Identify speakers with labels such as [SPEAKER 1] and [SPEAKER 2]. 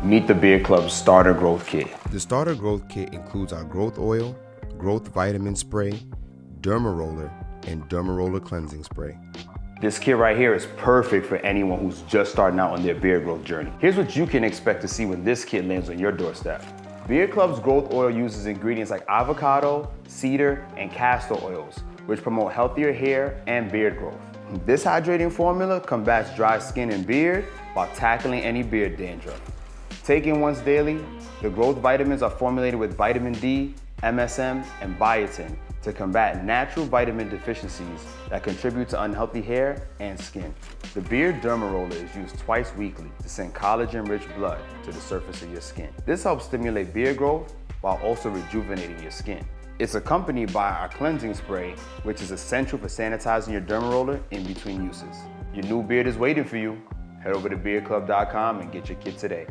[SPEAKER 1] Meet the Beard Club's Starter Growth Kit.
[SPEAKER 2] The Starter Growth Kit includes our growth oil, growth vitamin spray, Derma roller, and Derma roller cleansing spray.
[SPEAKER 1] This kit right here is perfect for anyone who's just starting out on their beard growth journey. Here's what you can expect to see when this kit lands on your doorstep. Beard Club's growth oil uses ingredients like avocado, cedar, and castor oils, which promote healthier hair and beard growth. This hydrating formula combats dry skin and beard while tackling any beard dandruff. Taken once daily, the growth vitamins are formulated with vitamin D, MSM, and biotin to combat natural vitamin deficiencies that contribute to unhealthy hair and skin. The Beard Derma Roller is used twice weekly to send collagen-rich blood to the surface of your skin. This helps stimulate beard growth while also rejuvenating your skin. It's accompanied by our cleansing spray, which is essential for sanitizing your derma roller in between uses. Your new beard is waiting for you. Head over to beardclub.com and get your kit today.